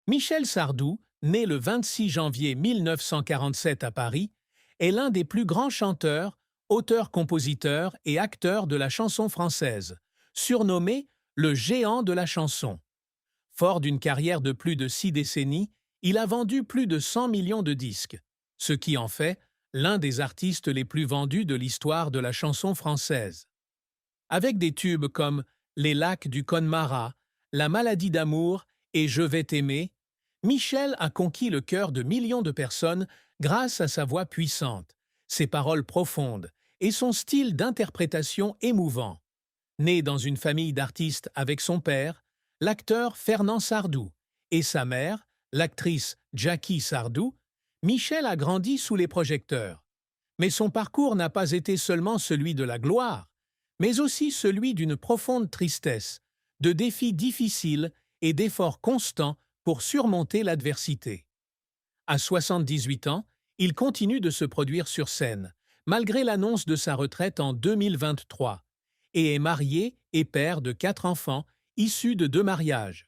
Michel Sardou, né le 26 janvier 1947 à Paris, est l'un des plus grands chanteurs, auteurs-compositeurs et acteurs de la chanson française, surnommé le géant de la chanson. Fort d'une carrière de plus de 6 décennies, il a vendu plus de 100 millions de disques, ce qui en fait l'un des artistes les plus vendus de l'histoire de la chanson française. Avec des tubes comme Les lacs du Connemara, La maladie d'amour et Je vais t'aimer, Michel a conquis le cœur de millions de personnes grâce à sa voix puissante, ses paroles profondes et son style d'interprétation émouvant. Né dans une famille d'artistes avec son père, l'acteur Fernand Sardou, et sa mère, l'actrice Jackie Sardou, Michel a grandi sous les projecteurs. Mais son parcours n'a pas été seulement celui de la gloire, mais aussi celui d'une profonde tristesse, de défis difficiles et d'efforts constants pour surmonter l'adversité. À 78 ans, il continue de se produire sur scène, malgré l'annonce de sa retraite en 2023, et est marié et père de 4 enfants issus de 2 mariages.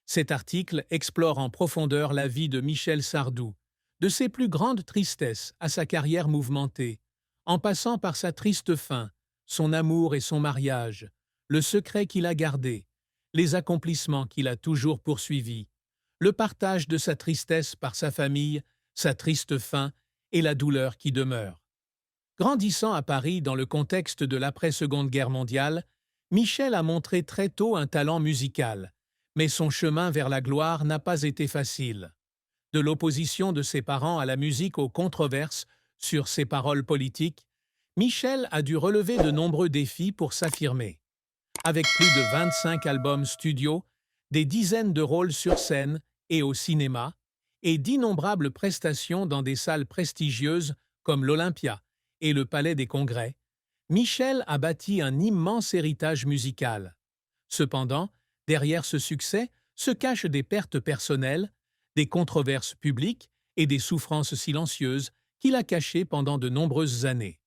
Cet article explore en profondeur la vie de Michel Sardou, de ses plus grandes tristesses à sa carrière mouvementée, en passant par sa triste fin, son amour et son mariage, le secret qu'il a gardé, les accomplissements qu'il a toujours poursuivis, le partage de sa tristesse par sa famille, sa triste fin et la douleur qui demeure. Grandissant à Paris dans le contexte de l'après-Seconde Guerre mondiale, Michel a montré très tôt un talent musical, mais son chemin vers la gloire n'a pas été facile. De l'opposition de ses parents à la musique aux controverses sur ses paroles politiques, Michel a dû relever de nombreux défis pour s'affirmer. Avec plus de 25 albums studio, des dizaines de rôles sur scène et au cinéma, et d'innombrables prestations dans des salles prestigieuses comme l'Olympia et le Palais des Congrès, Michel a bâti un immense héritage musical. Cependant, derrière ce succès se cachent des pertes personnelles, des controverses publiques et des souffrances silencieuses qu'il a cachées pendant de nombreuses années.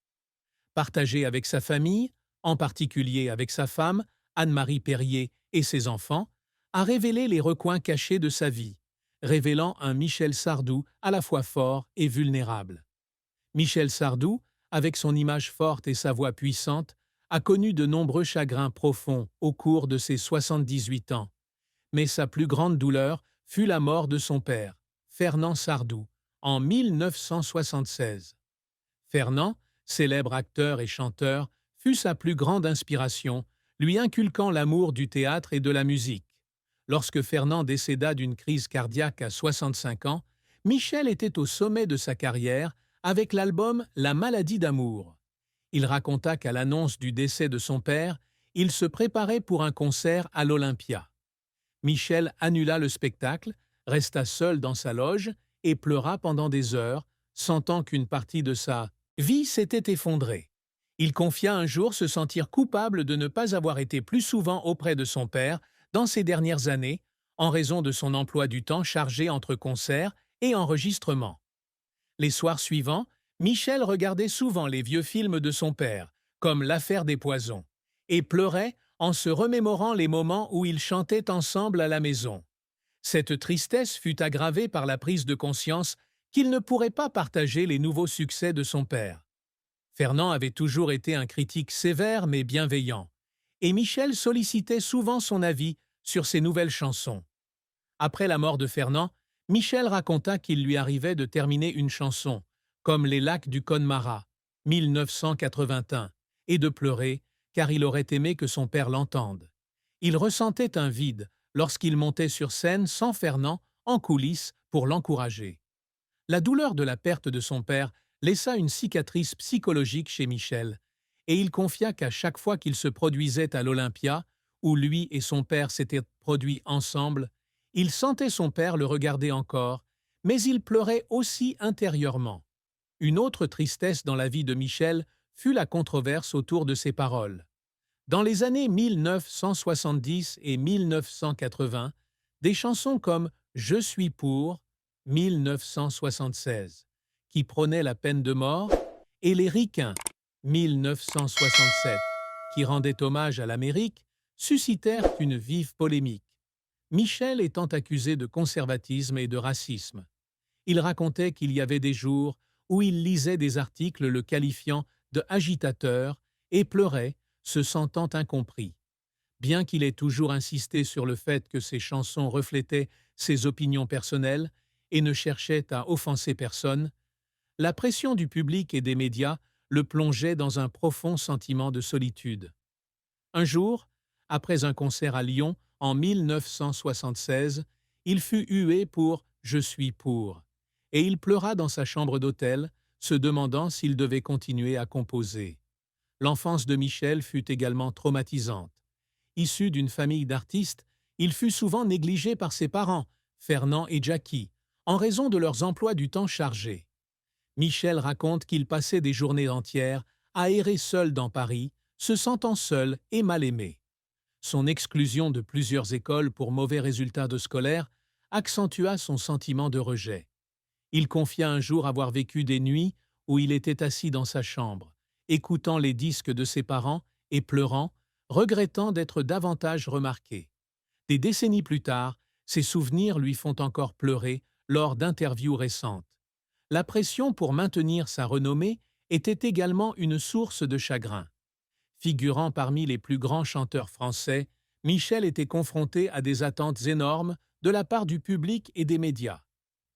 Partagé avec sa famille, en particulier avec sa femme, Anne-Marie Perrier, et ses enfants, a révélé les recoins cachés de sa vie, révélant un Michel Sardou à la fois fort et vulnérable. Michel Sardou, avec son image forte et sa voix puissante, a connu de nombreux chagrins profonds au cours de ses 78 ans. Mais sa plus grande douleur fut la mort de son père, Fernand Sardou, en 1976. Fernand, célèbre acteur et chanteur, fut sa plus grande inspiration, lui inculquant l'amour du théâtre et de la musique. Lorsque Fernand décéda d'une crise cardiaque à 65 ans, Michel était au sommet de sa carrière avec l'album La maladie d'amour. Il raconta qu'à l'annonce du décès de son père, il se préparait pour un concert à l'Olympia. Michel annula le spectacle, resta seul dans sa loge et pleura pendant des heures, sentant qu'une partie de sa vie s'était effondrée. Il confia un jour se sentir coupable de ne pas avoir été plus souvent auprès de son père dans ces dernières années, en raison de son emploi du temps chargé entre concerts et enregistrements. Les soirs suivants, Michel regardait souvent les vieux films de son père, comme L'affaire des poisons, et pleurait en se remémorant les moments où ils chantaient ensemble à la maison. Cette tristesse fut aggravée par la prise de conscience qu'il ne pourrait pas partager les nouveaux succès de son père. Fernand avait toujours été un critique sévère mais bienveillant, et Michel sollicitait souvent son avis sur ses nouvelles chansons. Après la mort de Fernand, Michel raconta qu'il lui arrivait de terminer une chanson, comme Les lacs du Connemara, 1981, et de pleurer, car il aurait aimé que son père l'entende. Il ressentait un vide lorsqu'il montait sur scène sans Fernand, en coulisses, pour l'encourager. La douleur de la perte de son père laissa une cicatrice psychologique chez Michel, et il confia qu'à chaque fois qu'il se produisait à l'Olympia, où lui et son père s'étaient produits ensemble, il sentait son père le regarder encore, mais il pleurait aussi intérieurement. Une autre tristesse dans la vie de Michel fut la controverse autour de ses paroles. Dans les années 1970 et 1980, des chansons comme Je suis pour 1976, qui prônaient la peine de mort, et Les Ricains 1967, qui rendaient hommage à l'Amérique, suscitèrent une vive polémique. Michel étant accusé de conservatisme et de racisme. Il racontait qu'il y avait des jours où il lisait des articles le qualifiant de agitateur et pleurait, se sentant incompris. Bien qu'il ait toujours insisté sur le fait que ses chansons reflétaient ses opinions personnelles et ne cherchaient à offenser personne, la pression du public et des médias le plongeait dans un profond sentiment de solitude. Un jour, après un concert à Lyon en 1976, il fut hué pour « Je suis pour » et il pleura dans sa chambre d'hôtel, se demandant s'il devait continuer à composer. L'enfance de Michel fut également traumatisante. Issu d'une famille d'artistes, il fut souvent négligé par ses parents, Fernand et Jackie, en raison de leurs emplois du temps chargés. Michel raconte qu'il passait des journées entières à errer seul dans Paris, se sentant seul et mal aimé. Son exclusion de plusieurs écoles pour mauvais résultats de scolaire accentua son sentiment de rejet. Il confia un jour avoir vécu des nuits où il était assis dans sa chambre, écoutant les disques de ses parents et pleurant, regrettant d'être davantage remarqué. Des décennies plus tard, ses souvenirs lui font encore pleurer lors d'interviews récentes. La pression pour maintenir sa renommée était également une source de chagrin. Figurant parmi les plus grands chanteurs français, Michel était confronté à des attentes énormes de la part du public et des médias.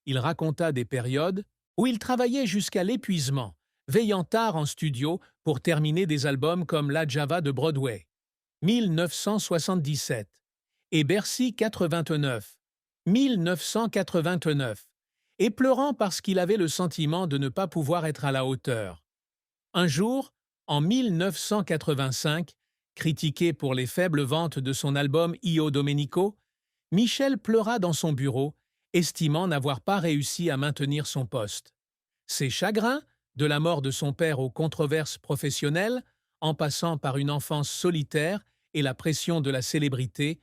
Il raconta des périodes où il travaillait jusqu'à l'épuisement, veillant tard en studio pour terminer des albums comme La Java de Broadway, 1977, et Bercy 89, 1989, et pleurant parce qu'il avait le sentiment de ne pas pouvoir être à la hauteur. Un jour, en 1985, critiqué pour les faibles ventes de son album Io Domenico, Michel pleura dans son bureau, estimant n'avoir pas réussi à maintenir son poste. Ses chagrins, de la mort de son père aux controverses professionnelles, en passant par une enfance solitaire et la pression de la célébrité,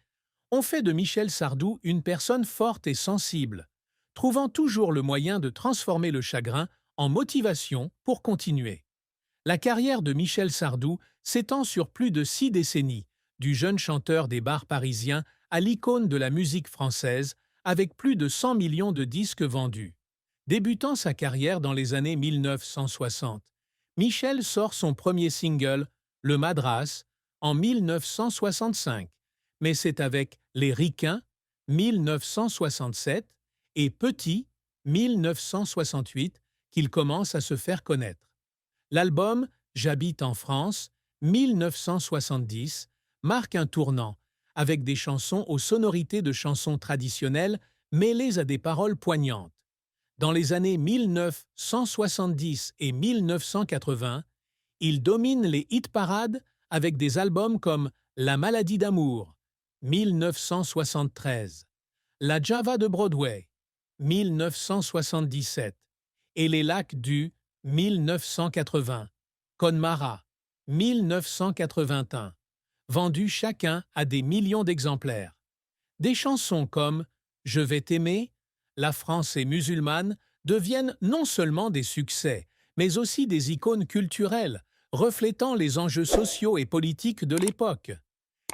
ont fait de Michel Sardou une personne forte et sensible, trouvant toujours le moyen de transformer le chagrin en motivation pour continuer. La carrière de Michel Sardou s'étend sur plus de 6 décennies, du jeune chanteur des bars parisiens à l'icône de la musique française, avec plus de 100 millions de disques vendus. Débutant sa carrière dans les années 1960, Michel sort son premier single, Le Madras, en 1965, mais c'est avec Les Ricains, 1967, et Petit, 1968, qu'il commence à se faire connaître. L'album J'habite en France, 1970, marque un tournant, avec des chansons aux sonorités de chansons traditionnelles mêlées à des paroles poignantes. Dans les années 1970 et 1980, il domine les hit-parades avec des albums comme La maladie d'amour, 1973, La Java de Broadway, 1977, et Les Lacs du 1980, Conmara, 1981, vendus chacun à des millions d'exemplaires. Des chansons comme Je vais t'aimer, La France est musulmane deviennent non seulement des succès, mais aussi des icônes culturelles, reflétant les enjeux sociaux et politiques de l'époque.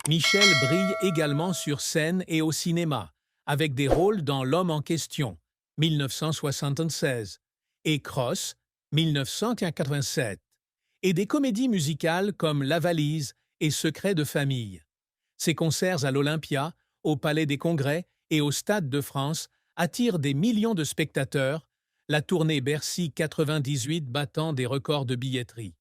Michel brille également sur scène et au cinéma, avec des rôles dans L'homme en question, 1976, et Cross, 1987, et des comédies musicales comme La Valise et Secret de famille. Ses concerts à l'Olympia, au Palais des Congrès et au Stade de France attirent des millions de spectateurs, la tournée Bercy 98 battant des records de billetterie.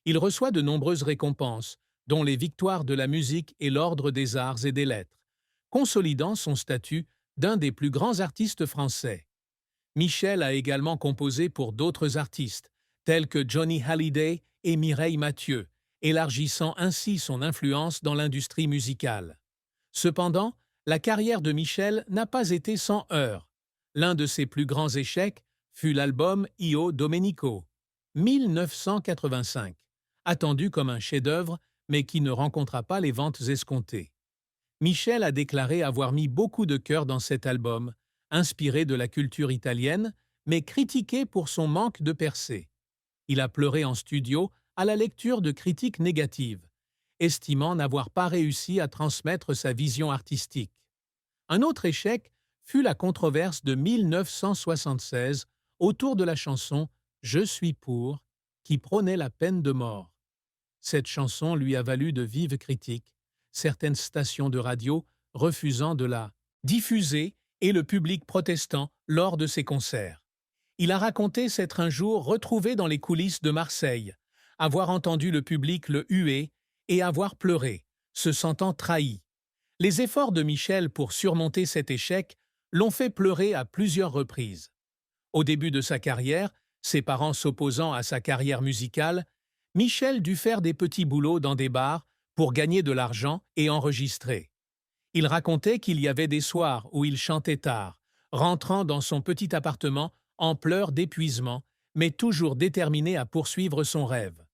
Il reçoit de nombreuses récompenses, dont les victoires de la musique et l'Ordre des Arts et des Lettres, consolidant son statut d'un des plus grands artistes français. Michel a également composé pour d'autres artistes, tels que Johnny Hallyday et Mireille Mathieu, élargissant ainsi son influence dans l'industrie musicale. Cependant, la carrière de Michel n'a pas été sans heurts. L'un de ses plus grands échecs fut l'album Io Domenico, 1985, attendu comme un chef-d'œuvre, mais qui ne rencontra pas les ventes escomptées. Michel a déclaré avoir mis beaucoup de cœur dans cet album, inspiré de la culture italienne, mais critiqué pour son manque de percée. Il a pleuré en studio à la lecture de critiques négatives, estimant n'avoir pas réussi à transmettre sa vision artistique. Un autre échec fut la controverse de 1976 autour de la chanson « Je suis pour » qui prônait la peine de mort. Cette chanson lui a valu de vives critiques, certaines stations de radio refusant de la diffuser et le public protestant lors de ses concerts. Il a raconté s'être un jour retrouvé dans les coulisses de Marseille, avoir entendu le public le huer et avoir pleuré, se sentant trahi. Les efforts de Michel pour surmonter cet échec l'ont fait pleurer à plusieurs reprises. Au début de sa carrière, ses parents s'opposant à sa carrière musicale, Michel dut faire des petits boulots dans des bars pour gagner de l'argent et enregistrer. Il racontait qu'il y avait des soirs où il chantait tard, rentrant dans son petit appartement en pleurs d'épuisement, mais toujours déterminé à poursuivre son rêve.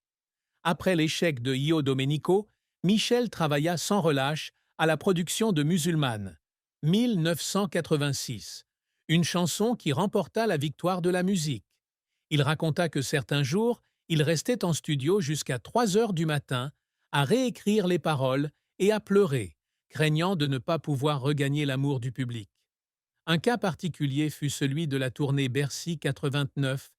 Après l'échec de Io Domenico, Michel travailla sans relâche à la production de Musulmane, 1986, une chanson qui remporta la victoire de la musique. Il raconta que certains jours, il restait en studio jusqu'à 3 heures du matin à réécrire les paroles et à pleurer, craignant de ne pas pouvoir regagner l'amour du public. Un cas particulier fut celui de la tournée Bercy 89,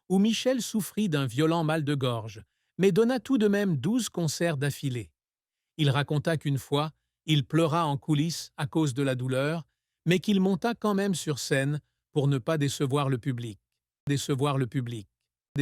où Michel souffrit d'un violent mal de gorge, mais donna tout de même 12 concerts d'affilée. Il raconta qu'une fois, il pleura en coulisses à cause de la douleur, mais qu'il monta quand même sur scène pour ne pas décevoir le public.